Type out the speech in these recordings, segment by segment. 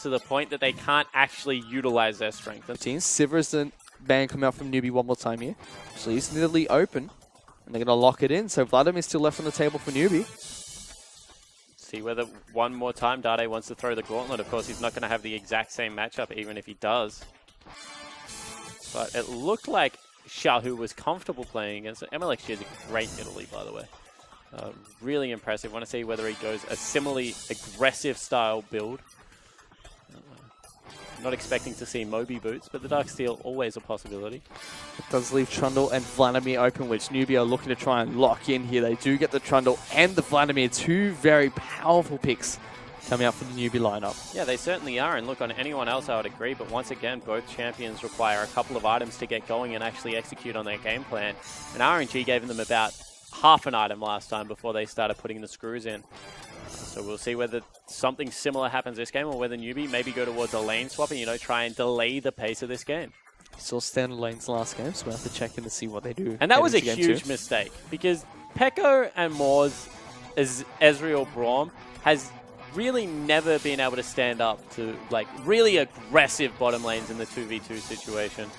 to the point that they can't actually utilize their strength. Sivir is the ban coming out from Newbee one more time here. So he's nearly open, and they're going to lock it in. So Vladimir's still left on the table for Newbee. See whether one more time Dade wants to throw the gauntlet. Of course, he's not going to have the exact same matchup, even if he does. But it looked like Xiaohu was comfortable playing against it. MLXG is a great Italy, by the way. Really impressive. Want to see whether he goes a similarly aggressive style build. Not expecting to see Moby boots, but the Dark Steel always a possibility. It does leave Trundle and Vladimir open, which Newbee are looking to try and lock in here. They do get the Trundle and the Vladimir, two very powerful picks coming out from the Newbee lineup. Yeah, they certainly are. And look, on anyone else, I would agree. But once again, both champions require a couple of items to get going and actually execute on their game plan. And RNG gave them about half an item last time before they started putting the screws in. So we'll see whether something similar happens this game or whether Newbee maybe go towards a lane swap and, you know, try and delay the pace of this game. Saw standard lanes last game, so we'll have to check in to see what they do. And that was a huge mistake because Pekko and Moore's Ezreal Braum has really never been able to stand up to, like, really aggressive bottom lanes in the 2v2 situation.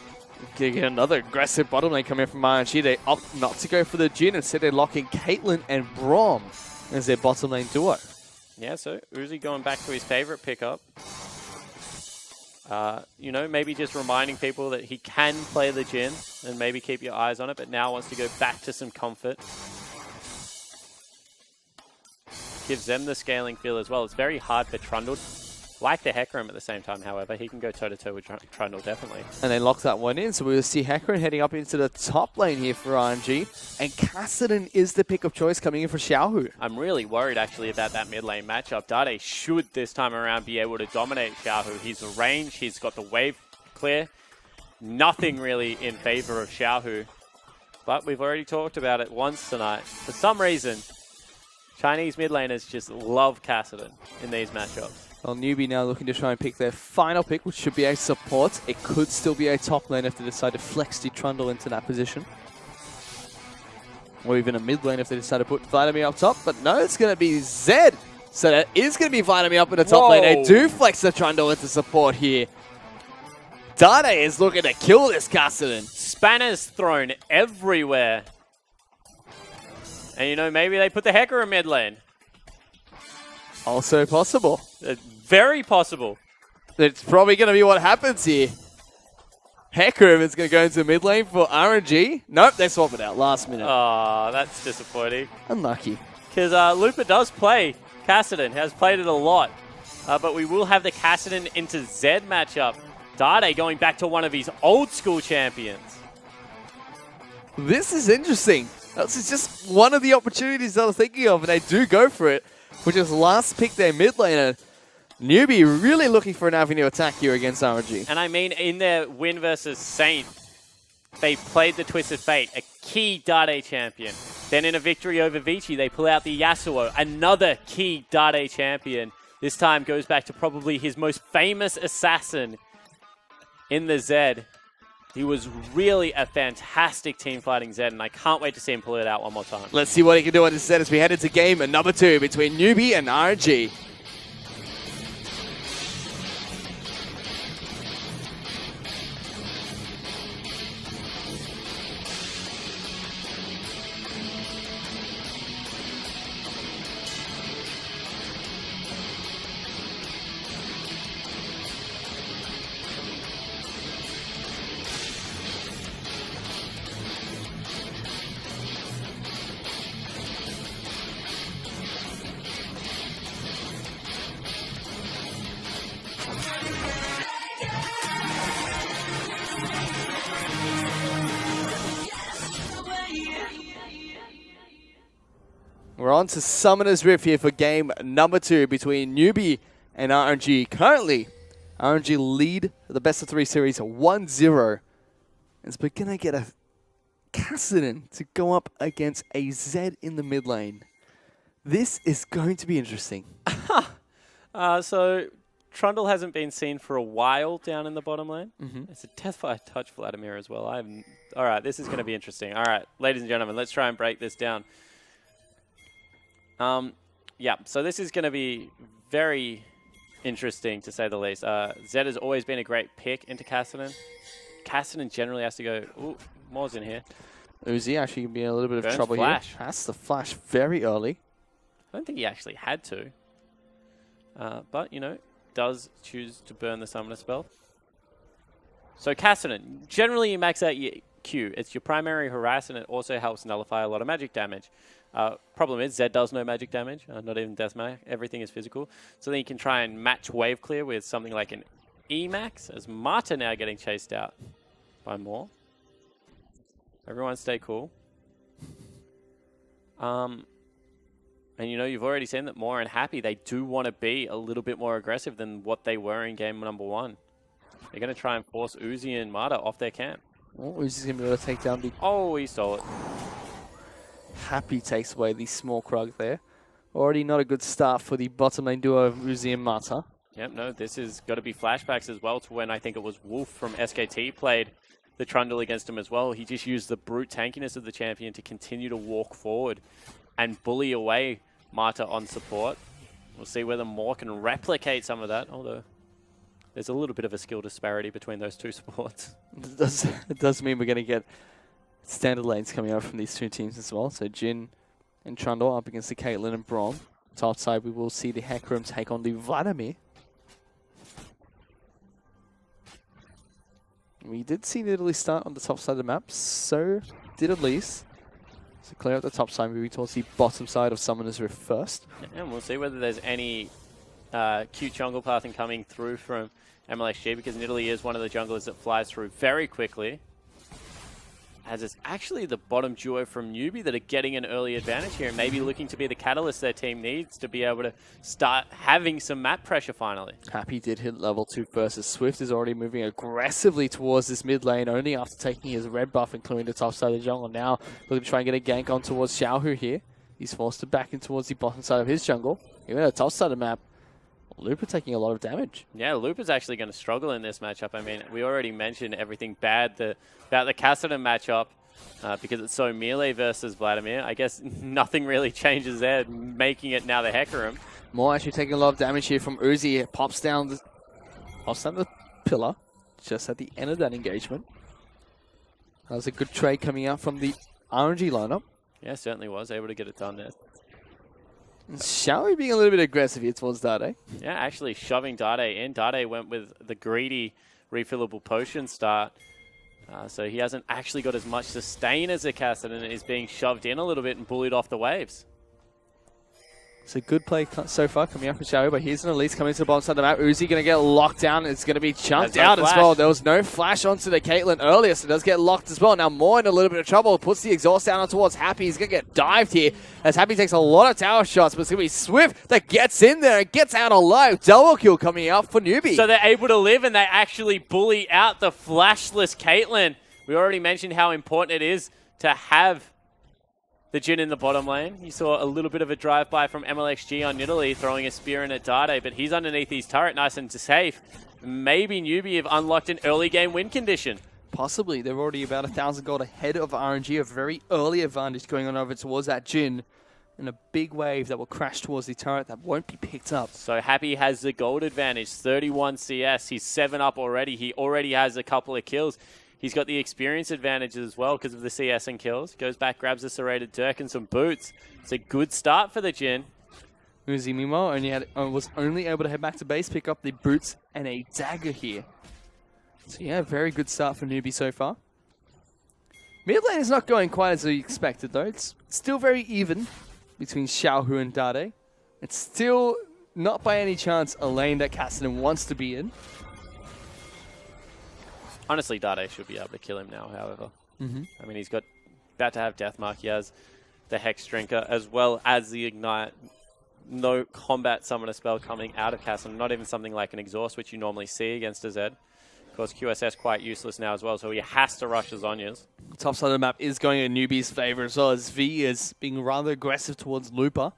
Gonna get another aggressive bottom lane coming from RNG. They opt not to go for the Jhin. Instead, they're locking Caitlyn and Braum as their bottom lane duo. Yeah, so Uzi going back to his favorite pickup. You know, maybe just reminding people that he can play the Jhin and maybe keep your eyes on it, but now wants to go back to some comfort. Gives them the scaling feel as well. It's very hard for Trundle. Like the Hecarim at the same time, however. He can go toe-to-toe with Trundle, definitely. And they lock that one in, so we'll see Hecarim heading up into the top lane here for RNG. And Kassadin is the pick of choice coming in for Xiaohu. I'm really worried, actually, about that mid lane matchup. Dade should, this time around, be able to dominate Xiaohu. He's the range, he's got the wave clear. Nothing really in favor of Xiaohu. But we've already talked about it once tonight. For some reason, Chinese mid laners just love Kassadin in these matchups. Well, Newbee now looking to try and pick their final pick, which should be a support. It could still be a top lane if they decide to flex the Trundle into that position. Or even a mid lane if they decide to put Vladimir up top. But no, it's going to be Zed. So that is going to be Vladimir up in the top lane. They do flex the Trundle into support here. Dade is looking to kill this Kassadin. Spanners thrown everywhere. And, you know, maybe they put the Hecarim mid lane. Also possible. Very possible. It's probably going to be what happens here. Hecarim is going to go into mid lane for RNG. Nope, they swap it out last minute. Oh, that's disappointing. Unlucky. Because Lupa does play Kassadin, has played it a lot. But we will have the Kassadin into Zed matchup. Dade going back to one of his old school champions. This is interesting. This is just one of the opportunities I was thinking of, and they do go for it, which is last pick their mid laner. Newbee really looking for an avenue attack here against RNG. And I mean, in their win versus Saint, they played the Twisted Fate, a key Dade champion. Then in a victory over Vici, they pull out the Yasuo, another key Dade champion. This time goes back to probably his most famous assassin in the Zed. He was really a fantastic team fighting Zed, and I can't wait to see him pull it out one more time. Let's see what he can do on this Zed as we head into game number 2 between Newbee and RNG. We're on to Summoner's Rift here for game number 2 between Newbee and RNG. Currently, RNG lead the best of 3 series 1-0. As we're going to get a Kassadin to go up against a Zed in the mid lane. This is going to be interesting. So Trundle hasn't been seen for a while down in the bottom lane. Mm-hmm. It's a death by touch Vladimir as well. All right, this is going to be interesting. All right, ladies and gentlemen, let's try and break this down. Yeah, so this is going to be very interesting, to say the least. Zed has always been a great pick into Cassidy. Cassidy generally has to go... Ooh, Moore's in here. Uzi actually can be in a little bit of Burns trouble flash. here. Has the flash very early. I don't think he actually had to. But, you know, does choose to burn the Summoner spell. So Cassidy, generally you max out your Q. It's your primary harass, and it also helps nullify a lot of magic damage. Problem is, Zed does no magic damage, not even deathmatch. Everything is physical. So then you can try and match wave clear with something like an E-max, as Marta now getting chased out by Moore. Everyone stay cool. And you know, you've already seen that Moore and Happy, they do want to be a little bit more aggressive than what they were in game number 1. They're going to try and force Uzi and Marta off their camp. Oh, Uzi's going to be able to take down the... Oh, he stole it. Happy takes away the small Krug there. Already not a good start for the bottom lane duo of Uzi and Marta. Yep, no, this has got to be flashbacks as well to when I think it was Wolf from SKT played the Trundle against him as well. He just used the brute tankiness of the champion to continue to walk forward and bully away Marta on support. We'll see whether Moore can replicate some of that, although there's a little bit of a skill disparity between those two supports. It does mean we're going to get standard lanes coming out from these two teams as well. So Jin and Trundle up against the Caitlyn and Braum. Top side, we will see the Hecarim take on the Vladimir. We did see Italy start on the top side of the map, so did Elise. So clear out the top side, moving towards the bottom side of Summoner's Rift first. And we'll see whether there's any cute jungle pathing coming through from MLXG, because Nidalee is one of the junglers that flies through very quickly. As it's actually the bottom duo from Newbee that are getting an early advantage here and maybe looking to be the catalyst their team needs to be able to start having some map pressure finally. Happy did hit level 2 first, as Swift is already moving aggressively towards this mid lane, only after taking his red buff and clearing the top side of the jungle. Now looking to try and get a gank on towards Xiaohu here. He's forced to back in towards the bottom side of his jungle. Even at the top side of the map, Looper taking a lot of damage. Yeah, Looper's actually going to struggle in this matchup. I mean, we already mentioned everything bad about the Cassidy matchup because it's so melee versus Vladimir. I guess nothing really changes there, making it now the Hecarim. Moore actually taking a lot of damage here from Uzi. It pops down the pillar just at the end of that engagement. That was a good trade coming out from the RNG lineup. Yeah, certainly was able to get it done there. Xiaoyu being a little bit aggressive here towards Dade. Yeah, actually shoving Dade in. Dade went with the greedy refillable potion start. So he hasn't actually got as much sustain as a Cassidy and is being shoved in a little bit and bullied off the waves. It's a good play so far coming out from Xiaoyu, but here's an Elise coming to the bottom side of the map. Uzi going to get locked down. It's going to be chunked out as well. There was no flash onto the Caitlyn earlier, so it does get locked as well. Now Moore in a little bit of trouble. Puts the exhaust down towards Happy. He's going to get dived here as Happy takes a lot of tower shots, but it's going to be Swift that gets in there and gets out alive. Double kill coming out for Newbee. So they're able to live and they actually bully out the flashless Caitlyn. We already mentioned how important it is to have the Jhin in the bottom lane. You saw a little bit of a drive-by from MLXG on Nidalee throwing a spear in at Dade, but he's underneath his turret nice and safe. Maybe Newbee have unlocked an early game win condition. Possibly. They're already about 1,000 gold ahead of RNG. A very early advantage going on over towards that Jhin. And a big wave that will crash towards the turret that won't be picked up. So Happy has the gold advantage. 31 CS. He's 7 up already. He already has a couple of kills. He's got the experience advantage as well because of the CS and kills. Goes back, grabs a serrated Dirk and some boots. It's a good start for the Jhin. Uzi, meanwhile, was only able to head back to base, pick up the boots and a dagger here. So yeah, very good start for Newbee so far. Mid lane is not going quite as we expected though. It's still very even between Xiaohu and Dade. It's still not by any chance a lane that Cassidy wants to be in. Honestly, Dade should be able to kill him now, however. I mean, he's about to have Deathmark. He has the Hex Drinker, as well as the Ignite. No combat summoner spell coming out of Cassidy. Not even something like an Exhaust, which you normally see against a Zed. Of course, QSS quite useless now as well, so he has to rush the Zhonya's. Top side of the map is going in Newbee's favor as well, as V is being rather aggressive towards Looper.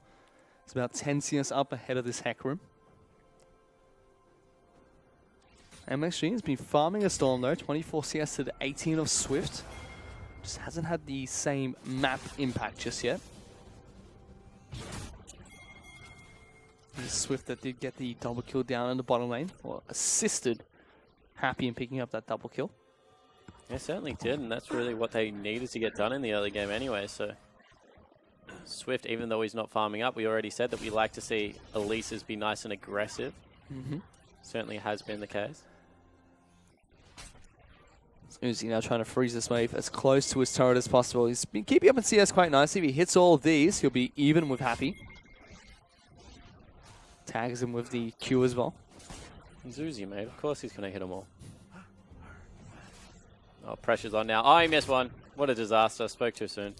It's about 10 CS up ahead of this Hecarim. MXG has been farming a Storm though, 24 CS to the 18 of Swift. Just hasn't had the same map impact just yet. Swift that did get the double kill down in the bottom lane, or assisted Happy in picking up that double kill. Yeah, certainly did, and that's really what they needed to get done in the early game anyway, so... Swift, even though he's not farming up, we already said that we like to see Elises be nice and aggressive. Certainly has been the case. Uzi now trying to freeze this wave as close to his turret as possible. He's been keeping up in CS quite nicely. If he hits all of these, he'll be even with Happy. Tags him with the Q as well. Uzi, mate. Of course he's going to hit them all. Oh, pressure's on now. Oh, he missed one. What a disaster. Spoke too soon.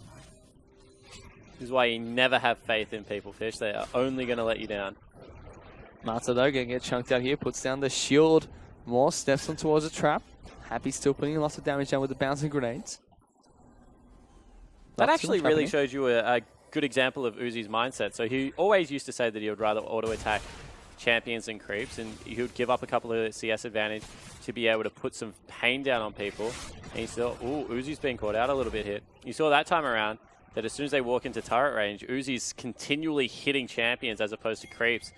This is why you never have faith in people, Fish. They are only going to let you down. Mata, though, going to get chunked out here. Puts down the shield. More steps on towards a trap. Happy still putting lots of damage down with the bouncing grenades. That actually really showed you a good example of Uzi's mindset. So he always used to say that he would rather auto-attack champions and creeps, and he would give up a couple of CS advantage to be able to put some pain down on people. And he saw, ooh, Uzi's being caught out a little bit here. You saw that time around that as soon as they walk into turret range, Uzi's continually hitting champions as opposed to creeps.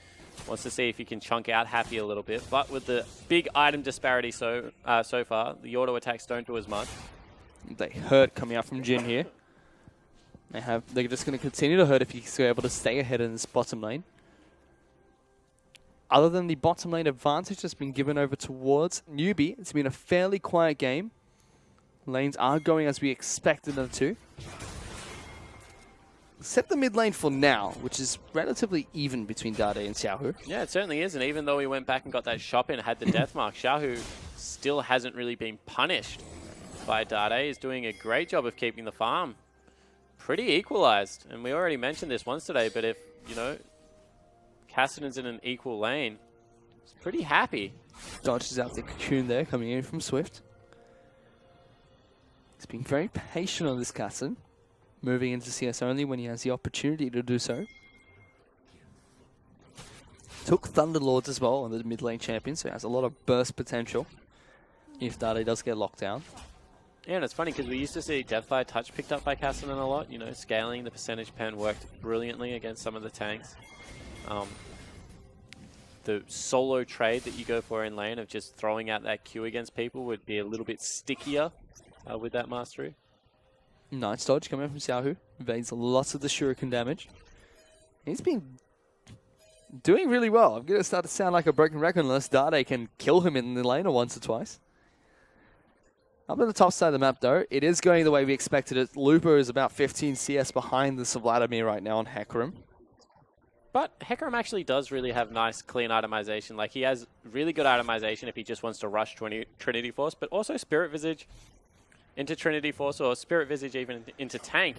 Wants to see if he can chunk out Happy a little bit, but with the big item disparity so far, the auto attacks don't do as much. They hurt coming out from Jin here. They're just going to continue to hurt if he's able to stay ahead in this bottom lane. Other than the bottom lane advantage that's been given over towards Newbee, it's been a fairly quiet game. Lanes are going as we expected them to. Except the mid lane for now, which is relatively even between Dade and Xiaohu. Yeah, it certainly is. And even though we went back and got that shop in and had the death mark, Xiaohu still hasn't really been punished by Dade. He's doing a great job of keeping the farm pretty equalized. And we already mentioned this once today, but if, you know, Kassadin's in an equal lane, he's pretty happy. Dodges out the cocoon there, coming in from Swift. He's been very patient on this Kassadin, moving into CS only when he has the opportunity to do so. Took Thunderlords as well on the mid lane champion, so he has a lot of burst potential if Dade does get locked down. Yeah, and it's funny because we used to see Deathfire Touch picked up by Kassadin a lot. You know, scaling the percentage pen worked brilliantly against some of the tanks. The solo trade that you go for in lane of just throwing out that Q against people would be a little bit stickier with that mastery. Nice dodge coming from Xiaohu. Evades lots of the shuriken damage. He's been doing really well. I'm going to start to sound like a broken record unless Dade can kill him in the lane once or twice. Up on the top side of the map, though, it is going the way we expected it. Lupo is about 15 CS behind the Vladimir right now on Hecarim. But Hecarim actually does really have nice, clean itemization. Like, he has really good itemization if he just wants to rush Trinity Force, but also Spirit Visage into Trinity Force, or Spirit Visage even into tank.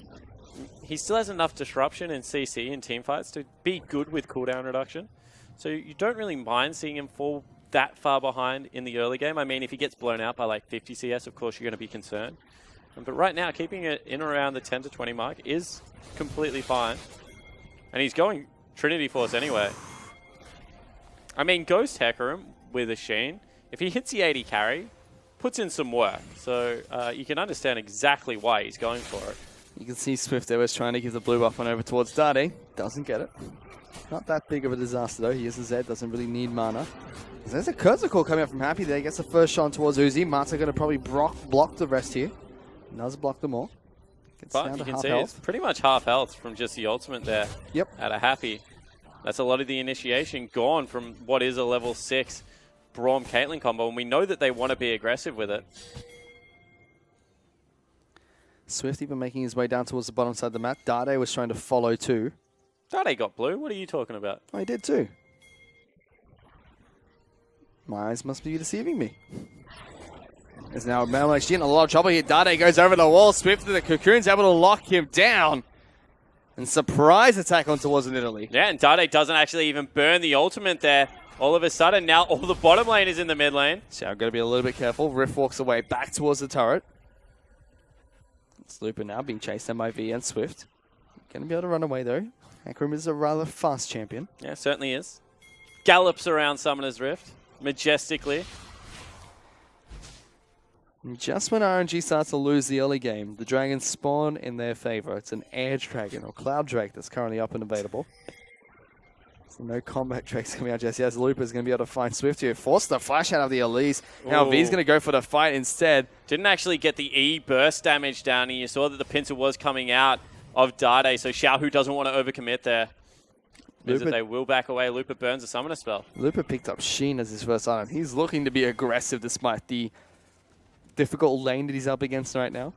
He still has enough disruption in CC in teamfights to be good with cooldown reduction. So you don't really mind seeing him fall that far behind in the early game. I mean, if he gets blown out by like 50 CS, of course you're going to be concerned. But right now, keeping it in around the 10 to 20 mark is completely fine. And he's going Trinity Force anyway. I mean, Ghost Hecarim with a Sheen, if he hits the 80 carry, puts in some work. So you can understand exactly why he's going for it. You can see Swift there was trying to give the blue buff on over towards Dade. Doesn't get it. Not that big of a disaster though. He is a Zed, doesn't really need mana. There's a Curse Call coming up from Happy there. He gets the first shot towards Uzi. Mata going to probably block the rest here. Does block them all. Gets but down you to can half see health. it's pretty much half health from just the ultimate there. Yep. At a Happy. That's a lot of the initiation gone from what is a level 6 Braum Caitlyn combo, and we know that they want to be aggressive with it. Swift even making his way down towards the bottom side of the map. Dade was trying to follow too. Dade got blue. What are you talking about? Oh, he did too. My eyes must be deceiving me. There's now Melmax in a lot of trouble here. Dade goes over the wall. Swift to the cocoon's able to lock him down. And surprise attack on towards Italy. Yeah, and Dade doesn't actually even burn the ultimate there. All of a sudden, now all the bottom lane is in the mid lane. So I've got to be a little bit careful. Rift walks away back towards the turret. It's Looper now being chased down by V and Swift. Going to be able to run away though. Hecarim is a rather fast champion. Yeah, certainly is. Gallops around Summoner's Rift majestically. And just when RNG starts to lose the early game, the dragons spawn in their favor. It's an Air Dragon or Cloud Drake that's currently up and available. So no combat tracks coming out just yet. Looper's going to be able to find Swift here. Force the flash out of the Elise. Now V's going to go for the fight instead. Didn't actually get the E burst damage down, and you saw that the pincer was coming out of Dade, so Xiaohu doesn't want to overcommit there. Means that they will back away. Looper burns a summoner spell. Looper picked up Sheen as his first item. He's looking to be aggressive despite the difficult lane that he's up against right now.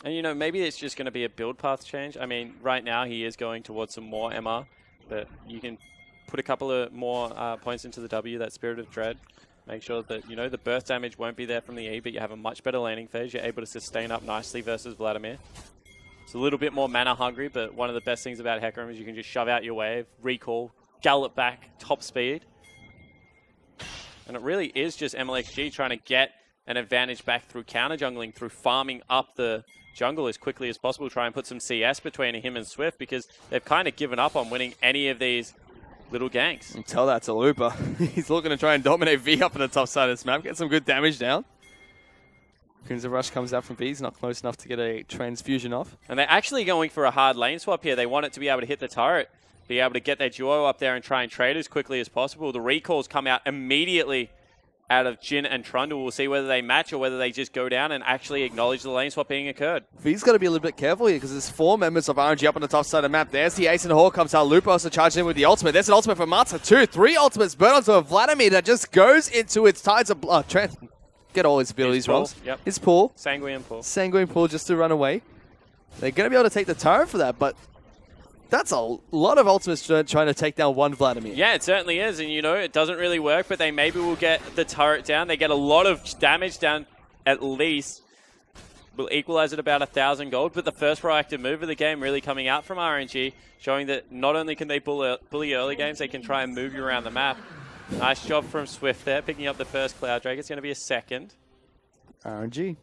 And, you know, maybe it's just going to be a build path change. I mean, right now he is going towards some more MR, but you can put a couple of more points into the W, that Spirit of Dread. Make sure that, you know, the burst damage won't be there from the E, but you have a much better laning phase. You're able to sustain up nicely versus Vladimir. It's a little bit more mana hungry, but one of the best things about Hecarim is you can just shove out your wave, recall, gallop back, top speed. And it really is just MLXG trying to get an advantage back through counter jungling, through farming up the jungle as quickly as possible, try and put some CS between him and Swift, because they've kind of given up on winning any of these little ganks. And tell that to Looper. He's looking to try and dominate V up on the top side of this map, get some good damage down. Crimson Rush comes out from V. He's not close enough to get a transfusion off. And they're actually going for a hard lane swap here. They want it to be able to hit the turret, be able to get their duo up there and try and trade as quickly as possible. The recalls come out immediately out of Jin and Trundle. We'll see whether they match or whether they just go down and actually acknowledge the lane swap being occurred. V's got to be a little bit careful here because there's 4 members of RNG up on the top side of the map. There's the Ace and Hawk comes out. Looper also charged in with the ultimate. There's an ultimate from Matza. 2, 3 ultimates burn onto a Vladimir that just goes into its tides of blood. Get all his abilities rolls. Yep. His pull. Sanguine pull. Sanguine pull just to run away. They're going to be able to take the turret for that, but that's a lot of ultimates trying to take down one Vladimir. Yeah, it certainly is. And, you know, it doesn't really work, but they maybe will get the turret down. They get a lot of damage down at least. Will equalize at about 1,000 gold. But the first proactive move of the game really coming out from RNG, showing that not only can they bully early games, they can try and move you around the map. Nice job from Swift there, picking up the first Cloud Drake. It's going to be a second. RNG.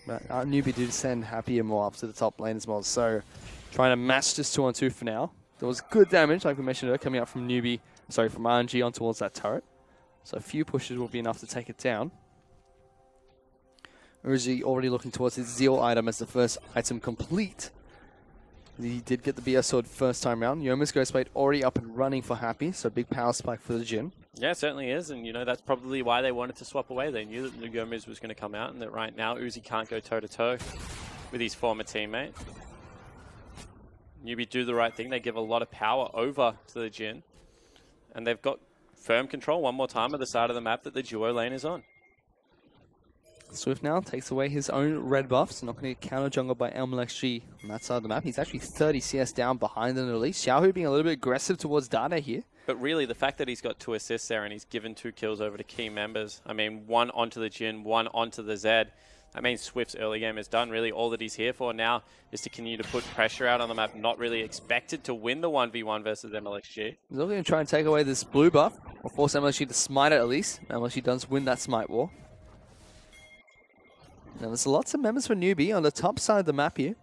But Newbee did send Happy and more up to the top lane as well, so trying to match this 2-on-2 for now. There was good damage, like we mentioned earlier, coming out from from RNG on towards that turret. So a few pushes will be enough to take it down. Uzi already looking towards his Zeal item as the first item complete. He did get the BS sword first time round. Yoma's Ghostblade already up and running for Happy, so big power spike for the Jhin. Yeah, it certainly is, and you know that's probably why they wanted to swap away. They knew that Yoma's was going to come out, and that right now Uzi can't go toe-to-toe with his former teammate. Newbee do the right thing. They give a lot of power over to the Jhin, and they've got firm control one more time of the side of the map that the duo lane is on. Swift now takes away his own red buffs. Not going to get counter jungled by LPL on that side of the map. He's actually 30 CS down behind the release. Xiaohu being a little bit aggressive towards Dade here. But really, the fact that he's got 2 assists there and he's given 2 kills over to key members. I mean, 1 onto the Jhin, 1 onto the Zed. I mean, Swift's early game is done. Really, all that he's here for now is to continue to put pressure out on the map. Not really expected to win the 1v1 versus MLXG. He's looking to try and take away this blue buff, or force MLXG to smite it at least. MLXG does win that smite war. Now there's lots of members for Newbee on the top side of the map here.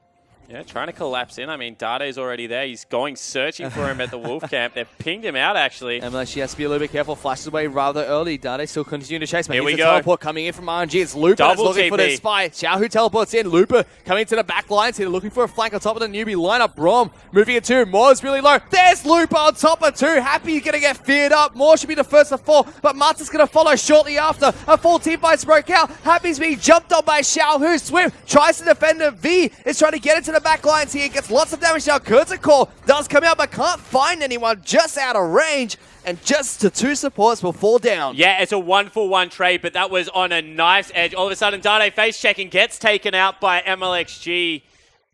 Yeah, trying to collapse in. I mean, Dade's already there. He's going searching for him at the Wolf Camp. They've pinged him out, actually. MLXG has to be a little bit careful. Flashes away rather early. Dade still continuing to chase. Here we Here's go. a teleport coming in from RNG. It's Looper that's looking for the spy. Xiaohu teleports in. Looper coming to the back lines here, looking for a flank on top of the Newbee lineup. Brom moving it 2. Moore's really low. There's Looper on top of 2. Happy going to get feared up. Moore should be the first to fall, but Marta's going to follow shortly after. A full team fight broke out. Happy's being jumped on by Xiaohu. Swift tries to defend the V. Is trying to get into the back lines here. Gets lots of damage now. Curtain Call does come out, but can't find anyone. Just out of range, and just the 2 supports will fall down. Yeah, it's a 1-for-1 trade, but that was on a knife's edge. All of a sudden, Dade face checking gets taken out by MLXG.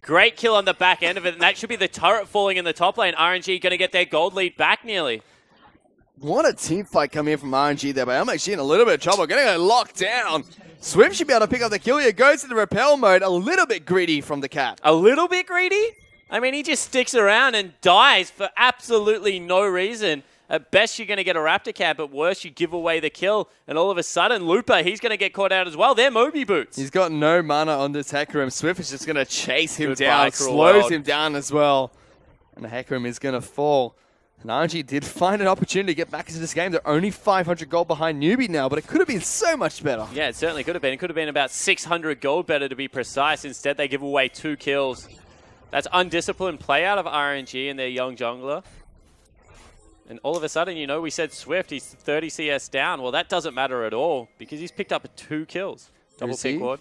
Great kill on the back end of it, and that should be the turret falling in the top lane. RNG going to get their gold lead back nearly. What a team fight coming in from RNG there, but MLXG in a little bit of trouble. Going to go locked down. Swift should be able to pick up the kill here. Goes into repel mode. A little bit greedy from the cat. A little bit greedy? I mean, he just sticks around and dies for absolutely no reason. At best, you're going to get a Raptor cap. At worst, you give away the kill. And all of a sudden, Looper, he's going to get caught out as well. They're Moby boots. He's got no mana on this Hecarim. Swift is just going to chase him Goodbye, down. cruel Slows world. him down as well. And the Hecarim is going to fall. And RNG did find an opportunity to get back into this game. They're only 500 gold behind Newbee now, but it could have been so much better. Yeah, it certainly could have been. It could have been about 600 gold better to be precise. Instead, they give away 2 kills. That's undisciplined play out of RNG and their young jungler. And all of a sudden, you know, we said Swift, he's 30 CS down. Well, that doesn't matter at all because he's picked up 2 kills. Double pick ward.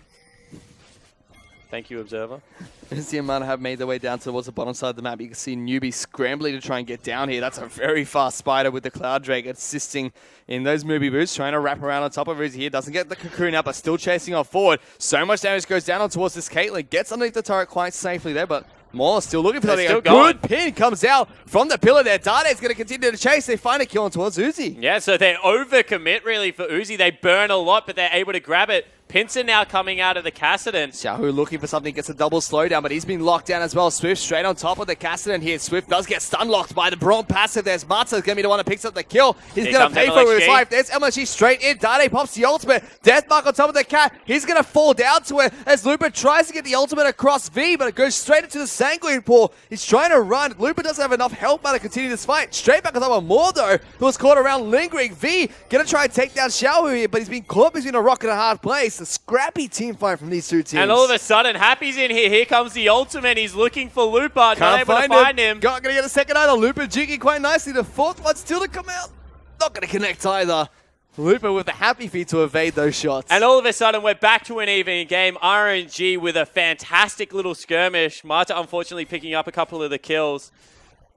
Thank you, Observer. As the amount have made their way down towards the bottom side of the map, you can see Newbee scrambling to try and get down here. That's a very fast spider with the Cloud Drake assisting in those movie boots, trying to wrap around on top of Uzi here. Doesn't get the cocoon out, but still chasing off forward. So much damage goes down on towards this Caitlyn. Gets underneath the turret quite safely there, but Maw still looking for something. A good pin comes out from the pillar there. Dade's going to continue to chase. They find a kill on towards Uzi. Yeah, so they overcommit really for Uzi. They burn a lot, but they're able to grab it. Pincer now coming out of the Kassadin. Xiaohu looking for something, gets a double slowdown, but he's been locked down as well. Swift straight on top of the Kassadin here. Swift does get stun locked by the Braum passive. There's Matza going to be the one that picks up the kill. He's going to pay for it with his life. There's MLG straight in. Dade pops the ultimate. Deathmark on top of the cat. He's going to fall down to it as Looper tries to get the ultimate across V, but it goes straight into the Sanguine pool. He's trying to run. Looper doesn't have enough health now to continue this fight. Straight back on top of Maw, though, who was caught around lingering. V going to try and take down Xiaohu here, but he's been caught between a rock and a hard place. A scrappy team fight from these two teams. And all of a sudden, Happy's in here. Here comes the ultimate. He's looking for Looper. Not able to find him. Not going to get a second either. Looper jigging quite nicely. The fourth one still to come out. Not going to connect either. Looper with the happy feet to evade those shots. And all of a sudden, we're back to an even game. RNG with a fantastic little skirmish. Marta, unfortunately, picking up a couple of the kills.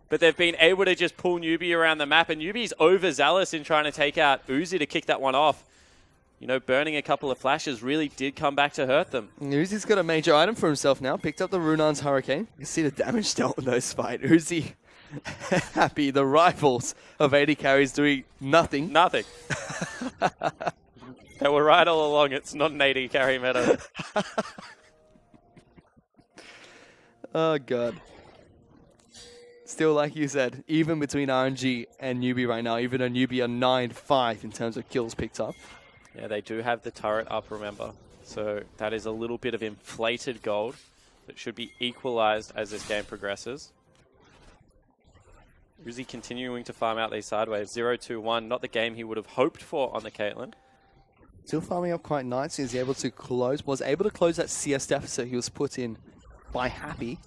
But they've been able to just pull Newbee around the map. And Newbee's overzealous in trying to take out Uzi to kick that one off. You know, burning a couple of flashes really did come back to hurt them. Uzi's got a major item for himself now. Picked up the Runan's Hurricane. You see the damage dealt in those fight. Uzi, Happy, the rivals of 80 carries doing nothing. Nothing. They were right all along. It's not an 80 carry meta. Oh, God. Still, like you said, even between RNG and Newbee right now, even though Newbee are 9-5 in terms of kills picked up. Yeah, they do have the turret up, remember. So that is a little bit of inflated gold that should be equalized as this game progresses. Uzi continuing to farm out these sideways. 0-2-1, not the game he would have hoped for on the Caitlyn. Still farming up quite nicely. He's able to close, was able to close that CS deficit he was put in by Happy.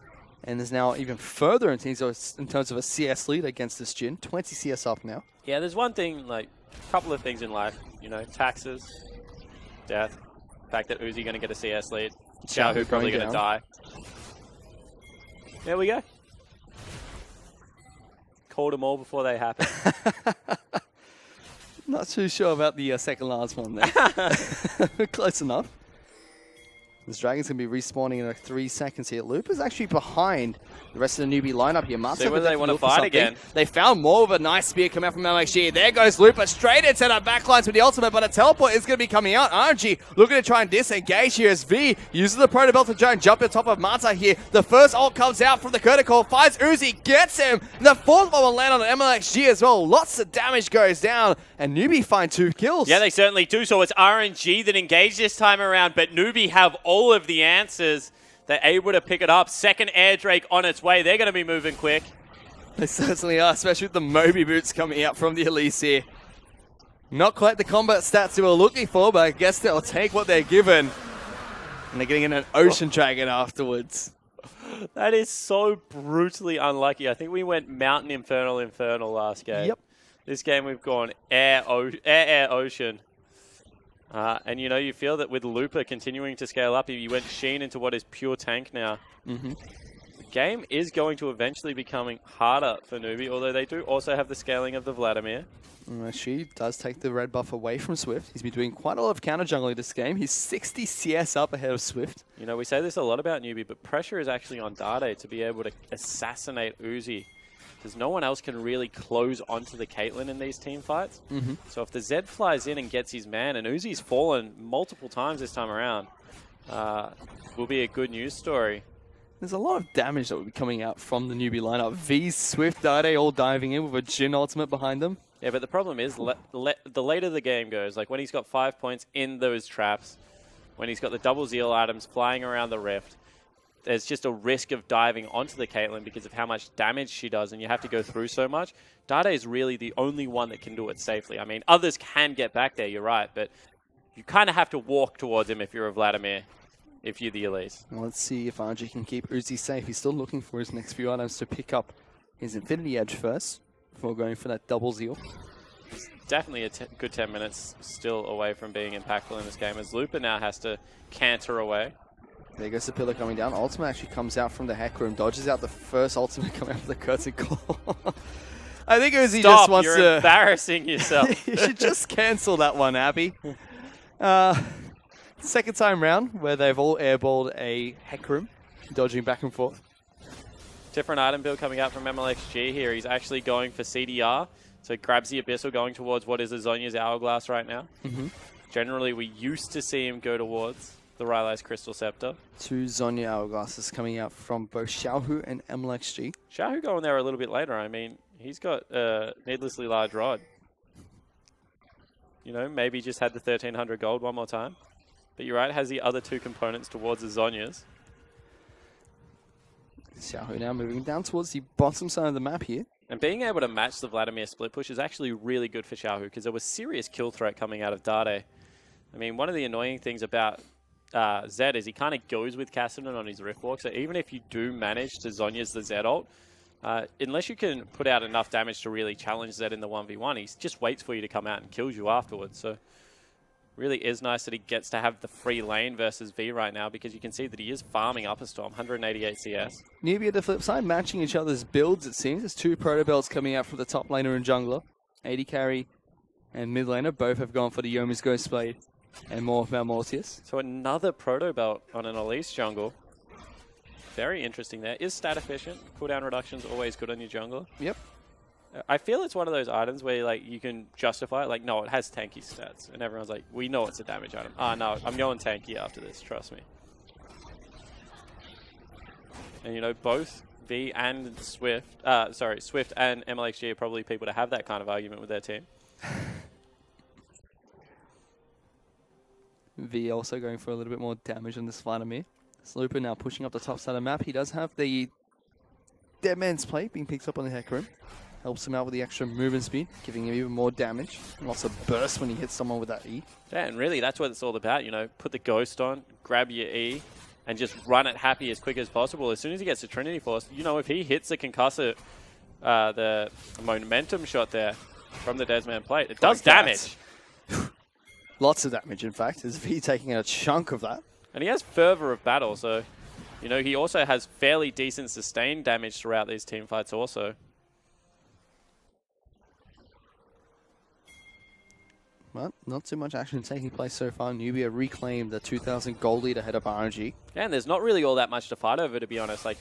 And is now even further in terms of a CS lead against this Jhin. 20 CS up now. Yeah, there's one thing, like, a couple of things in life. You know, taxes, death, the fact that Uzi going to get a CS lead, Xiaohu probably going to die. There we go. Called them all before they happen. Not too sure about the second last one there. Close enough. This Dragon's going to be respawning in like 3 seconds here. Looper's actually behind the rest of the Newbee lineup here. See whether they want to fight again. They found more of a nice spear coming out from LXG. There goes Looper straight into the backlines with the ultimate, but a teleport is going to be coming out. RNG looking to try and disengage here as V uses the Proto Belt to try and jump on top of Mata here. The first ult comes out from the critical, finds Uzi, gets him. The fourth one will land on an MLXG as well. Lots of damage goes down, and Newbee find 2 kills. Yeah, they certainly do. So it's RNG that engaged this time around, but Newbee have all of the answers. They're able to pick it up. Second air Drake on its way. They're going to be moving quick. They certainly are, especially with the Moby boots coming out from the Elise here. Not quite the combat stats they were looking for, but I guess they'll take what they're given. And they're getting in an Ocean Dragon afterwards. That is so brutally unlucky. I think we went Mountain Infernal last game. Yep. This game we've gone Air Ocean. And, you know, you feel that with Looper continuing to scale up, you went Sheen into what is pure tank now. The game is going to eventually becoming harder for Newbee, although they do also have the scaling of the Vladimir. She does take the red buff away from Swift. He's been doing quite a lot of counter jungling this game. He's 60 CS up ahead of Swift. You know, we say this a lot about Newbee, but pressure is actually on Dade to be able to assassinate Uzi. Because no one else can really close onto the Caitlyn in these team fights. So if the Zed flies in and gets his man, and Uzi's fallen multiple times this time around, will be a good news story. There's a lot of damage that will be coming out from the Newbee lineup. V, Swift, Dade all diving in with a Jhin ultimate behind them. Yeah, but the problem is, the later the game goes, like when he's got 5 points in those traps, when he's got the double zeal items flying around the rift, there's just a risk of diving onto the Caitlyn because of how much damage she does, and you have to go through so much. Dade is really the only one that can do it safely. I mean, others can get back there, you're right, but you kind of have to walk towards him if you're a Vladimir, if you're the Elise. Well, let's see if RG can keep Uzi safe. He's still looking for his next few items to pick up his Infinity Edge first before going for that double zeal. He's definitely a good 10 minutes still away from being impactful in this game, as Looper now has to canter away. There goes the pillar coming down. Ultimate actually comes out from the hack room, dodges out the first ultimate coming out of the curtain call. I think Uzi just wants you're to... embarrassing yourself. You should just cancel that one, Abby. Second time round where they've all airballed a hack room, dodging back and forth. Different item build coming out from MLXG here. He's actually going for CDR. So he grabs the Abyssal, going towards what is a Zhonya's Hourglass right now. Generally, we used to see him go towards the Rylai's Crystal Scepter. 2 Zhonya Hourglasses coming out from both Xiaohu and MLXG. Xiaohu going there a little bit later. I mean, he's got a needlessly large rod. You know, maybe just had the 1300 gold one more time. But you're right, has the other 2 components towards the Zhonya's. Xiaohu now moving down towards the bottom side of the map here. And being able to match the Vladimir split push is actually really good for Xiaohu because there was serious kill threat coming out of Dade. I mean, one of the annoying things about Zed is he kind of goes with Cassidy on his Rift Walk. So even if you do manage to Zhonya's the Zed ult, unless you can put out enough damage to really challenge Zed in the 1v1, he just waits for you to come out and kills you afterwards. So really is nice that he gets to have the free lane versus V right now because you can see that he is farming Upper Storm, 188 CS. Newbee at the flip side, matching each other's builds, it seems. There's 2 proto belts coming out from the top laner and jungler. AD carry and mid laner both have gone for the Yomi's Ghostblade and more of Malmortius. So another proto belt on an Elise jungle. Very interesting there. Is stat efficient. Cooldown reduction's always good on your jungler. Yep. I feel it's one of those items where like you can justify it. Like, no, it has tanky stats. And everyone's like, we know it's a damage item. No, I'm going tanky after this. Trust me. And, you know, both V and Swift, Swift and MLXG are probably people to have that kind of argument with their team. V also going for a little bit more damage on this Vladimir. Slooper now pushing up the top side of the map. He does have the Dead Man's Plate being picked up on the hack room. Helps him out with the extra movement speed, giving him even more damage. And lots of burst when he hits someone with that E. Yeah, and really that's what it's all about, you know. Put the Ghost on, grab your E, and just run it happy as quick as possible. As soon as he gets the Trinity Force, you know, if he hits the concussor, the momentum shot there from the Dead Man's Plate, it does damage. Lots of damage, in fact. Is V taking a chunk of that. And he has Fervor of Battle, so, you know, he also has fairly decent sustained damage throughout these team fights also. But not too much action taking place so far. Newbee reclaimed the 2,000 gold lead ahead of RNG. Yeah, and there's not really all that much to fight over, to be honest. Like,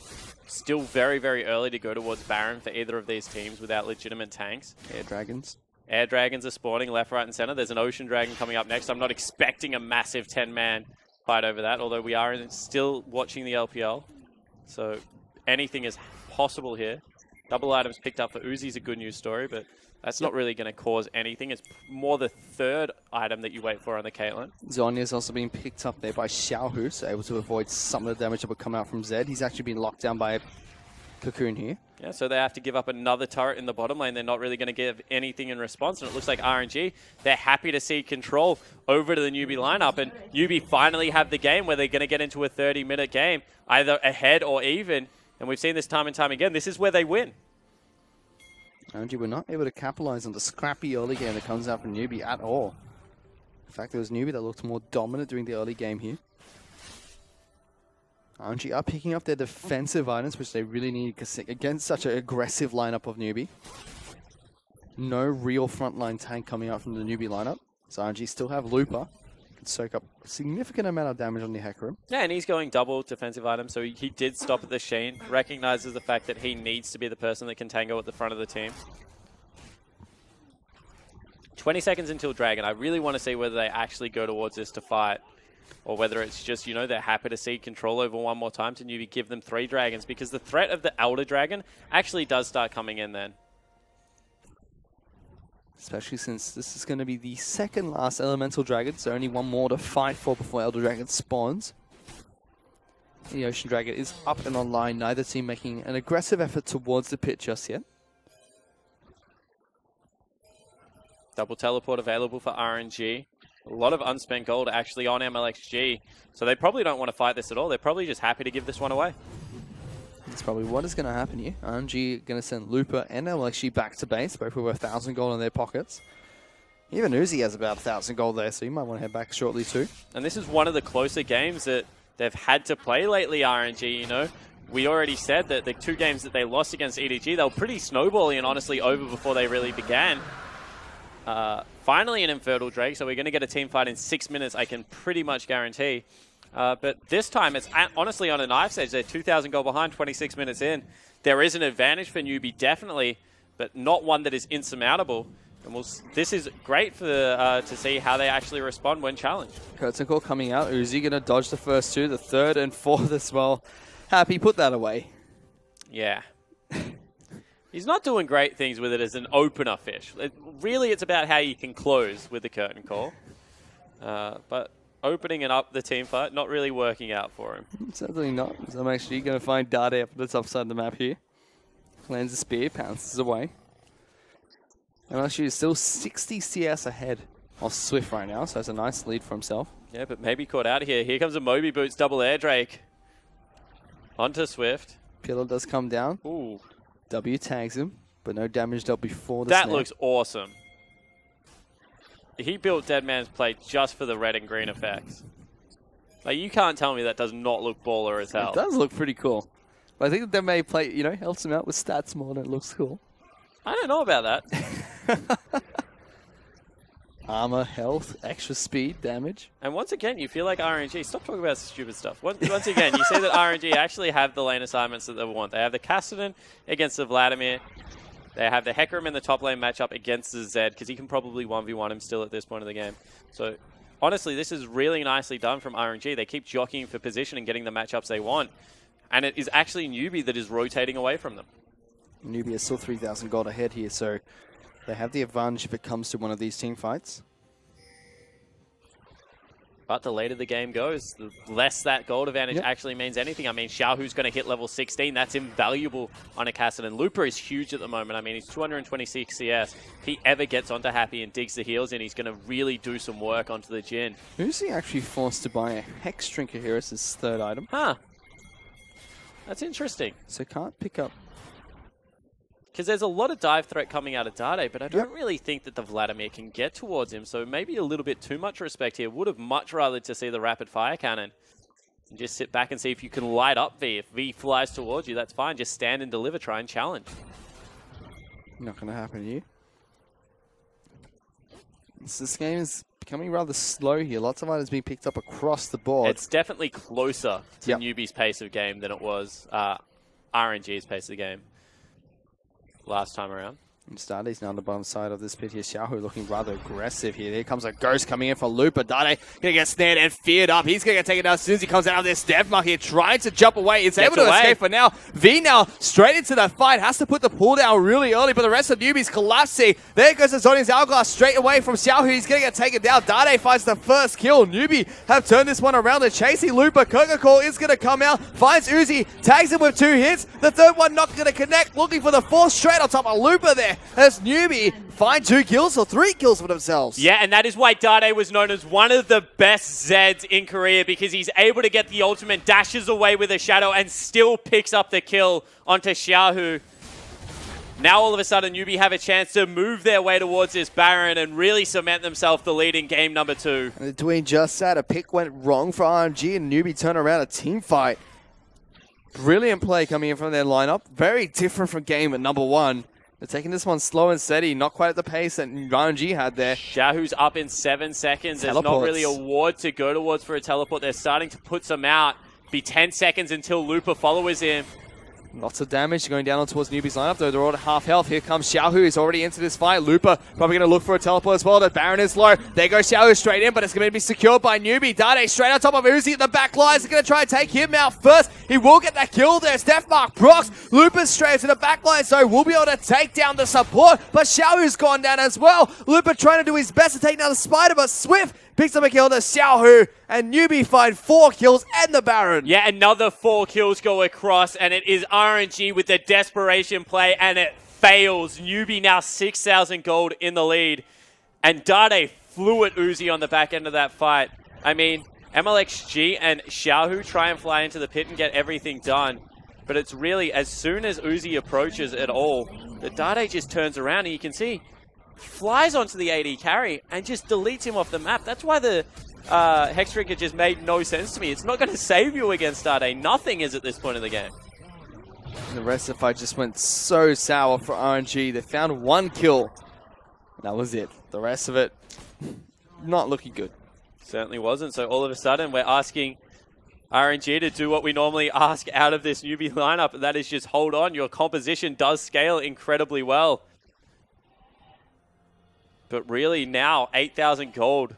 still very, very early to go towards Baron for either of these teams without legitimate tanks. Air Dragons. Air Dragons are spawning left, right, and center. There's an Ocean Dragon coming up next. I'm not expecting a massive 10-man fight over that, although we are still watching the LPL. So anything is possible here. Double items picked up for Uzi is a good news story, but that's not really going to cause anything. It's more the third item that you wait for on the Caitlyn. Zhonya's also being picked up there by Xiaohu, so able to avoid some of the damage that would come out from Zed. He's actually been locked down by a Cocoon here. Yeah, so they have to give up another turret in the bottom lane. They're not really going to give anything in response, and it looks like RNG, they're happy to see control over to the Newbee lineup, and Newbee finally have the game where they're going to get into a 30-minute game, either ahead or even, and we've seen this time and time again. This is where they win. RNG were not able to capitalize on the scrappy early game that comes out from Newbee at all. In fact, it was Newbee that looked more dominant during the early game here. RNG are picking up their defensive items, which they really need against such an aggressive lineup of Newbee. No real frontline tank coming out from the Newbee lineup. So RNG still have Looper. Can soak up a significant amount of damage on the hack room. Yeah, and he's going double defensive items, so he did stop at the Sheen. Recognizes the fact that he needs to be the person that can tango at the front of the team. 20 seconds until Dragon. I really want to see whether they actually go towards this to fight, or whether it's just, you know, they're happy to see control over one more time to Newbee give them 3 dragons, because the threat of the Elder Dragon actually does start coming in then. Especially since this is going to be the second last Elemental Dragon, so only one more to fight for before Elder Dragon spawns. The Ocean Dragon is up and online. Neither team making an aggressive effort towards the pit just yet. Double teleport available for RNG. A lot of unspent gold actually on MLXG. So they probably don't want to fight this at all. They're probably just happy to give this one away. That's probably what is going to happen here. RNG going to send Looper and LXG back to base, both with 1,000 gold in their pockets. Even Uzi has about 1,000 gold there, so you might want to head back shortly too. And this is one of the closer games that they've had to play lately, RNG, you know. We already said that the 2 games that they lost against EDG, they were pretty snowbally and honestly over before they really began. Finally an Infernal Drake, so we're going to get a team fight in 6 minutes, I can pretty much guarantee. But this time, it's honestly on a knife's edge. They're 2,000 gold behind, 26 minutes in. There is an advantage for Newbee, definitely, but not one that is insurmountable. And this is great for to see how they actually respond when challenged. Curtain call coming out. Uzi going to dodge the first 2, the third and fourth as well. Happy put that away. Yeah. He's not doing great things with it as an opener fish. Really, it's about how you can close with the curtain call. But opening it up the team fight, not really working out for him. Certainly not. So I'm actually going to find Dade up the top side of the map here. Lands a spear, pounces away. And actually is still 60 CS ahead of Swift right now, so it's a nice lead for himself. Yeah, but maybe caught out here. Here comes a Moby Boots double air Drake. Onto Swift. Pillar does come down. Ooh. W tags him, but no damage dealt before the That snare. looks awesome. He built Dead Man's Plate just for the red and green effects. Like, you can't tell me that does not look baller as hell. It does look pretty cool. But I think the Dead Man Plate, you know, helps him out with stats more than it looks cool. I don't know about that. Armor, health, extra speed, damage. And once again, you feel like RNG. Stop talking about stupid stuff. Once again, you see that RNG actually have the lane assignments that they want. They have the Cassidy against the Vladimir. They have the Hecarim in the top lane matchup against the Zed, because he can probably 1v1 him still at this point of the game. So, honestly, this is really nicely done from RNG. They keep jockeying for position and getting the matchups they want. And it is actually Newbee that is rotating away from them. Newbee is still 3,000 gold ahead here, so they have the advantage if it comes to one of these team fights. But the later the game goes, the less that gold advantage actually means anything. I mean, Xiaohu's going to hit level 16. That's invaluable on a Cassidy. Looper is huge at the moment. I mean, he's 226 CS. If he ever gets onto Happy and digs the heals in, he's going to really do some work onto the Jhin. Who's he actually forced to buy a Hex Drinker here as his 3rd item? Huh. That's interesting. So can't pick up. Because there's a lot of dive threat coming out of Dade, but I don't really think that the Vladimir can get towards him, so maybe a little bit too much respect here. Would have much rather to see the rapid fire cannon. And just sit back and see if you can light up V. If V flies towards you, that's fine. Just stand and deliver, try and challenge. Not going to happen here. This game is becoming rather slow here. Lots of items being picked up across the board. It's definitely closer to Newbee's pace of game than it was RNG's pace of game last time around. Dade's now on the bottom side of this pit here. Xiaohu looking rather aggressive here. Here comes a ghost coming in for Looper. Dade gonna get snared and feared up. He's gonna get taken down as soon as he comes out of this death mark here, trying to jump away. It's able to escape for now. V now straight into the fight. Has to put the pull down really early, but the rest of Newbee's collapsing. There goes the Zhonya's Hourglass straight away from Xiaohu. He's gonna get taken down. Dade finds the first kill. Newbee have turned this one around. The chasing Looper. Coca-Cola is gonna come out. Finds Uzi. Tags him with 2 hits. The 3rd one not gonna connect. Looking for the 4th straight on top of Looper there. As Newbee find 2 kills or 3 kills for themselves. Yeah, and that is why Dade was known as one of the best Zeds in Korea, because he's able to get the ultimate, dashes away with a shadow, and still picks up the kill onto Xiaohu. Now all of a sudden, Newbee have a chance to move their way towards this Baron and really cement themselves the lead in game number 2. And they're doing just that. A pick went wrong for RNG and Newbee turned around a team fight. Brilliant play coming in from their lineup. Very different from game at number 1. They're taking this one slow and steady, not quite at the pace that RNG had there. Xiaohu's up in 7 seconds. There's Teleports. not really a ward to go towards for a teleport. They're starting to put some out. Be 10 seconds until Looper follows him. Lots of damage going down towards Newbee's lineup, though they're all at half health. Here comes Xiaohu, he's already into this fight. Looper probably going to look for a teleport as well. The Baron is low. There goes Xiaohu straight in, but it's going to be secured by Newbee. Dade straight on top of Uzi at the back lines. He's going to try and take him out first. He will get that kill there. Death Mark procs. Looper straight to the back line, so we'll be able to take down the support. But Xiaohu's gone down as well. Looper trying to do his best to take down the Spider, but Swift picks up a kill to Xiaohu, and Newbee find 4 kills and the Baron. Yeah, another 4 kills go across, and it is RNG with the desperation play, and it fails. Newbee now 6,000 gold in the lead, and Dade flew at Uzi on the back end of that fight. I mean, MLXG and Xiaohu try and fly into the pit and get everything done, but it's really, as soon as Uzi approaches at all, the Dade just turns around, and you can see, flies onto the AD carry and just deletes him off the map. That's why the Hex Trigger just made no sense to me. It's not going to save you against Dade. Nothing is at this point in the game. The rest of the fight just went so sour for RNG. They found 1 kill. That was it. The rest of it, not looking good. Certainly wasn't. So all of a sudden, we're asking RNG to do what we normally ask out of this Newbee lineup, and that is just hold on. Your composition does scale incredibly well. But really now, 8,000 gold,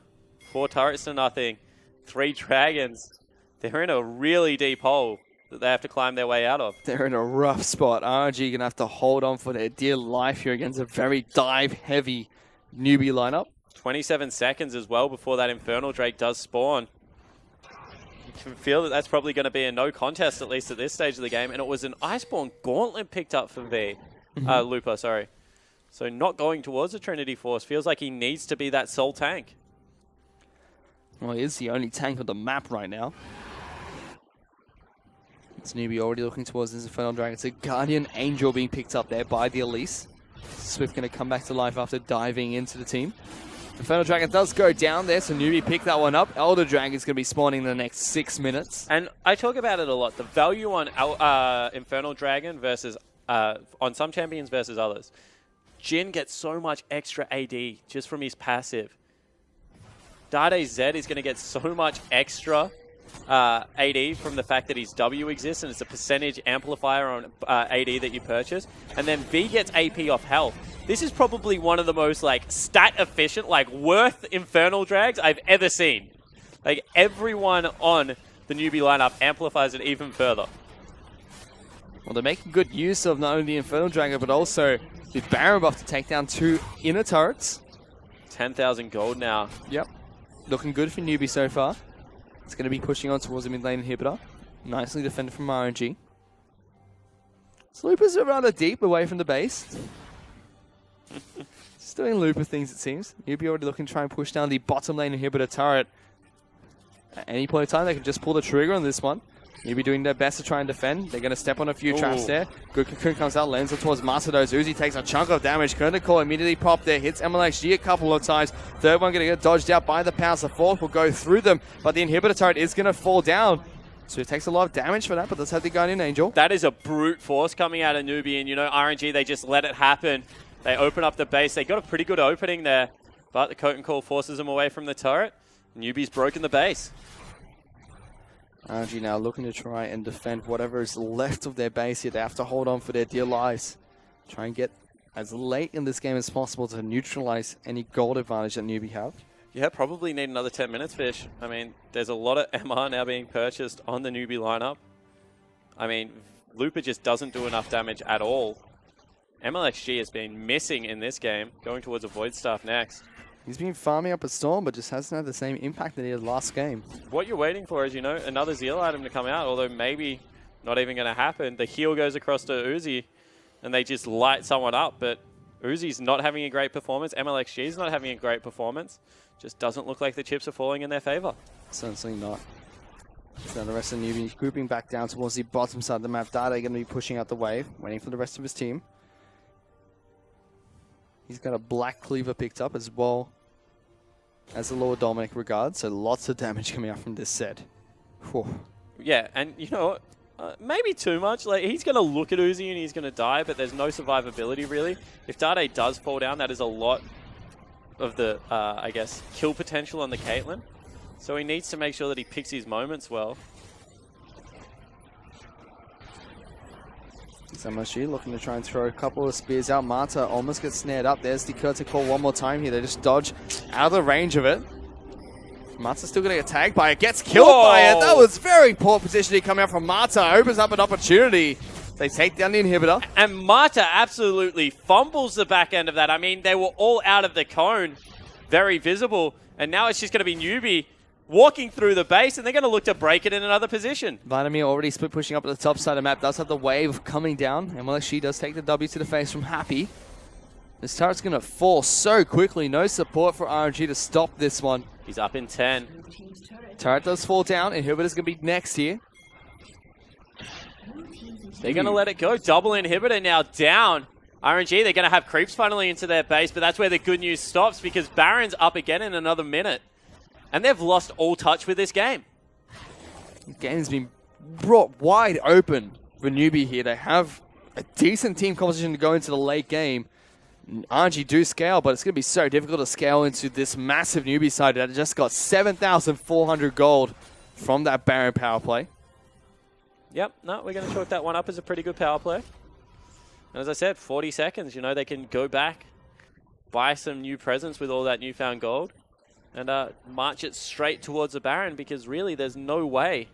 4 turrets to nothing, 3 dragons. They're in a really deep hole that they have to climb their way out of. They're in a rough spot. RNG going to have to hold on for their dear life here against a very dive-heavy Newbee lineup. 27 seconds as well before that Infernal Drake does spawn. You can feel that that's probably going to be a no contest, at least at this stage of the game. And it was an Iceborne Gauntlet picked up for Lupa, sorry. So not going towards the Trinity Force. Feels like he needs to be that sole tank. Well, he is the only tank on the map right now. It's Newbee already looking towards this Infernal Dragon. It's a Guardian Angel being picked up there by the Elise. Swift going to come back to life after diving into the team. Infernal Dragon does go down there, so Newbee picked that one up. Elder Dragon is going to be spawning in the next 6 minutes. And I talk about it a lot. The value on Infernal Dragon versus on some champions versus others. Jhin gets so much extra AD just from his passive. Dade Z is going to get so much extra AD from the fact that his W exists, and it's a percentage amplifier on AD that you purchase. And then V gets AP off health. This is probably one of the most stat efficient, worth Infernal Drags I've ever seen. Everyone on the Newbee lineup amplifies it even further. Well, they're making good use of not only the Infernal Dragon, but also the Baron buff to take down 2 inner turrets. 10,000 gold now. Yep. Looking good for Newbee so far. It's going to be pushing on towards the mid lane inhibitor. Nicely defended from RNG. Looper's rather deep away from the base. Just doing Looper things, it seems. Newbee already looking to try and push down the bottom lane inhibitor turret. At any point in time, they can just pull the trigger on this one. Newbee doing their best to try and defend. They're going to step on a few traps there. Good Cocoon comes out, lands it towards Masados. Uzi takes a chunk of damage. Kurnikor immediately popped there. Hits MLXG a couple of times. Third one going to get dodged out by the Pounce. The fourth will go through them, but the inhibitor turret is going to fall down. So it takes a lot of damage for that, but let's have the Guardian Angel. That is a brute force coming out of Newbee, and RNG, they just let it happen. They open up the base. They got a pretty good opening there, but the Coat and Call forces them away from the turret. Newbee's broken the base. RNG now looking to try and defend whatever is left of their base here. They have to hold on for their dear lives. Try and get as late in this game as possible to neutralize any gold advantage that Newbee have. Yeah, probably need another 10 minutes, Fish. I mean, there's a lot of MR now being purchased on the Newbee lineup. I mean, Looper just doesn't do enough damage at all. MLXG has been missing in this game, going towards a Void Staff next. He's been farming up a Storm, but just hasn't had the same impact that he had last game. What you're waiting for is, another Zeal item to come out, although maybe not even going to happen. The heal goes across to Uzi, and they just light someone up, but Uzi's not having a great performance. MLXG's not having a great performance. Just doesn't look like the chips are falling in their favor. Certainly not. So the rest of the Newbee grouping back down towards the bottom side of the map. Dade going to be pushing out the wave, waiting for the rest of his team. He's got a Black Cleaver picked up as well as the Lord Dominic regard, so lots of damage coming out from this set. Whew. Yeah, and you know what? Maybe too much. He's going to look at Uzi and he's going to die, but there's no survivability really. If Dade does fall down, that is a lot of the, I guess, kill potential on the Caitlyn. So he needs to make sure that he picks his moments well. MSG looking to try and throw a couple of spears out. Marta almost gets snared up. There's the curtain call one more time here. They just dodge out of the range of it. Marta's still going to get tagged by it. Gets killed by it. That was very poor positioning coming out from Marta. Opens up an opportunity. They take down the inhibitor. And Marta absolutely fumbles the back end of that. I mean, they were all out of the cone. Very visible. And now it's just going to be Newbee walking through the base, and they're going to look to break it in another position. Vladimir already split pushing up at the top side of the map. Does have the wave coming down. And she does take the W to the face from Happy. This turret's going to fall so quickly. No support for RNG to stop this one. He's up in 10. Turret does fall down. Inhibitor's going to be next here. They're going to let it go. Double inhibitor now down. RNG, they're going to have creeps finally into their base, but that's where the good news stops because Baron's up again in another minute. And they've lost all touch with this game. The game's been brought wide open for Newbee here. They have a decent team composition to go into the late game. RNG do scale, but it's going to be so difficult to scale into this massive Newbee side that just got 7,400 gold from that Baron power play. Yep, no, we're going to chalk that one up as a pretty good power play. And as I said, 40 seconds, you know, they can go back, buy some new presents with all that newfound gold, and march it straight towards the Baron because really there's no way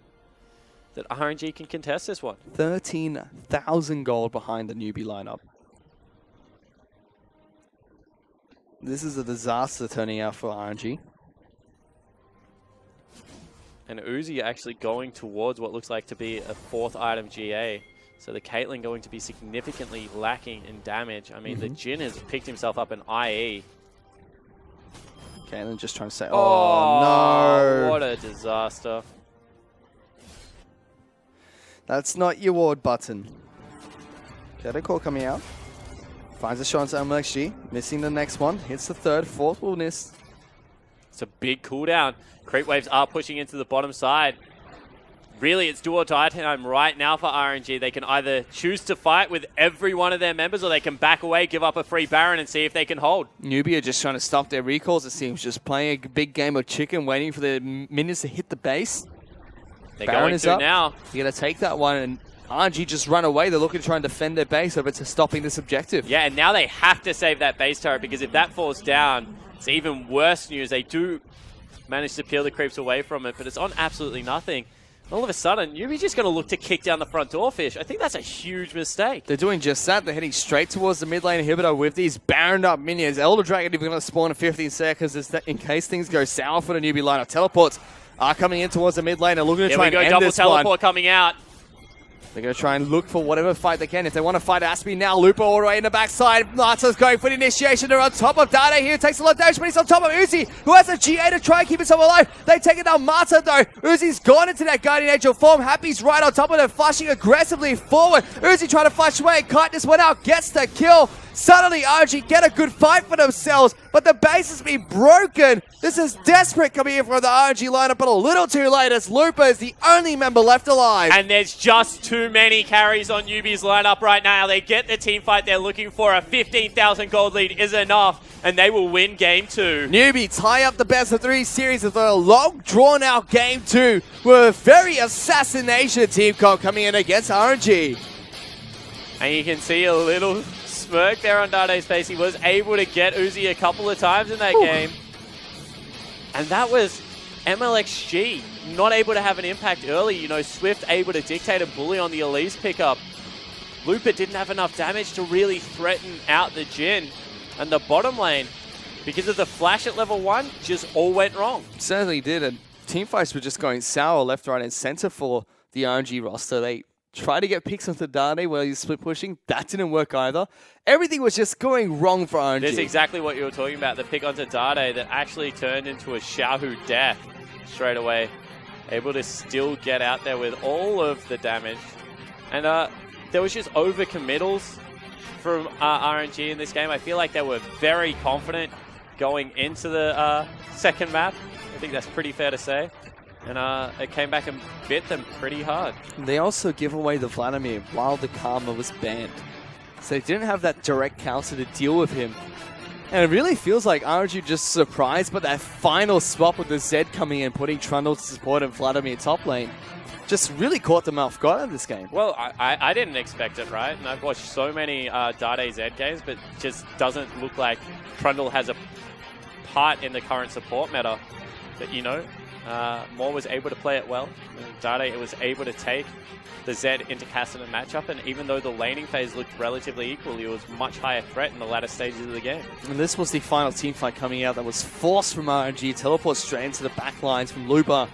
that RNG can contest this one. 13,000 gold behind the Newbee lineup. This is a disaster turning out for RNG. And Uzi actually going towards what looks like to be a 4th item GA. So the Caitlyn going to be significantly lacking in damage. I mean, the Jhin has picked himself up an IE. Caitlyn just trying to say, oh no. What a disaster. That's not your ward button. Shadow Core coming out. Finds a shot on MLXG. Missing the next one. Hits the 3rd. 4th will miss. It's a big cooldown. Creep waves are pushing into the bottom side. Really, it's do or die time right now for RNG. They can either choose to fight with every one of their members or they can back away, give up a free Baron and see if they can hold. Newbee are just trying to stop their recalls, it seems. Just playing a big game of chicken, waiting for the minions to hit the base. They're Baron going is to up. now. You're going to take that one, and RNG just run away. They're looking to try and defend their base over to stopping this objective. Yeah, and now they have to save that base turret because if that falls down, it's even worse news. They do manage to peel the creeps away from it, but it's on absolutely nothing. All of a sudden, Newbee's just going to look to kick down the front door, Fish. I think that's a huge mistake. They're doing just that. They're heading straight towards the mid lane inhibitor with these Baroned up minions. Elder Dragon even going to spawn in 15 seconds in case things go sour for the Newbee lineup. Teleports are coming in towards the mid lane and looking to try and end double this teleport one. coming out. They're going to try and look for whatever fight they can. If they want to fight Aspie now, Lupo all the way in the backside. Marta's going for the initiation. They're on top of Dade here. Takes a lot of damage, but he's on top of Uzi, who has a GA to try and keep himself alive. They take it down Marta, though. Uzi's gone into that Guardian Angel form. Happy's right on top of them, flashing aggressively forward. Uzi trying to flash away. Kite this one out, gets the kill. Suddenly, RNG get a good fight for themselves, but the base has been broken. This is desperate coming in from the RNG lineup, but a little too late as Lupa is the only member left alive. And there's just too many carries on Newbee's lineup right now. They get the team fight they're looking for. A 15,000 gold lead is enough, and they will win game 2. Newbee tie up the best of 3 series with a long, drawn-out game 2 with a very assassination team comp coming in against RNG. And you can see a little smirk there on Dade's face. He was able to get Uzi a couple of times in that game. And that was MLXG not able to have an impact early. You know, Swift able to dictate a bully on the Elise pickup. Lupa didn't have enough damage to really threaten out the Jhin. And the bottom lane, because of the flash at level 1, just all went wrong. Certainly did, and team fights were just going sour left, right, and center for the RNG roster. They tried to get picks onto Dade while he's split pushing. That didn't work either. Everything was just going wrong for RNG. That's exactly what you were talking about, the pick onto Dade that actually turned into a Xiaohu death straight away. Able to still get out there with all of the damage. And there was just overcommittals from RNG in this game. I feel like they were very confident going into the second map. I think that's pretty fair to say. And it came back and bit them pretty hard. They also give away the Vladimir while the Karma was banned. So they didn't have that direct counter to deal with him. And it really feels like RNG just surprised by that final swap with the Zed coming in, putting Trundle to support and Vladimir top lane. Just really caught them off guard in this game. Well, I didn't expect it, right? And I've watched so many Dade Zed games, but just doesn't look like Trundle has a part in the current support meta. But, you know, Moore was able to play it well. Dade was able to take the Zed into Cassidy matchup, and even though the laning phase looked relatively equal, it was much higher threat in the latter stages of the game. And this was the final team fight coming out that was forced from RNG, teleport straight into the back lines from Luba.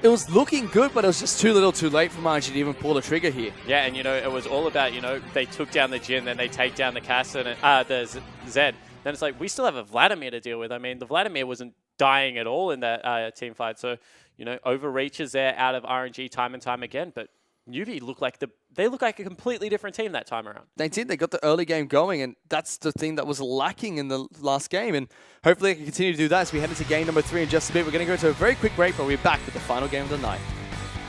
It was looking good, but it was just too little too late for RNG to even pull the trigger here. Yeah, and it was all about, they took down the Jhin, then they take down the Cassidy, the Zed. Then it's like, we still have a Vladimir to deal with. I mean, the Vladimir wasn't dying at all in that team fight, so overreaches there out of RNG time and time again, but Newbee look like a completely different team that time around. They did. They got the early game going, and that's the thing that was lacking in the last game, and hopefully they can continue to do that as we head into game number 3 in just a bit. We're going to go to a very quick break, but we're back with the final game of the night.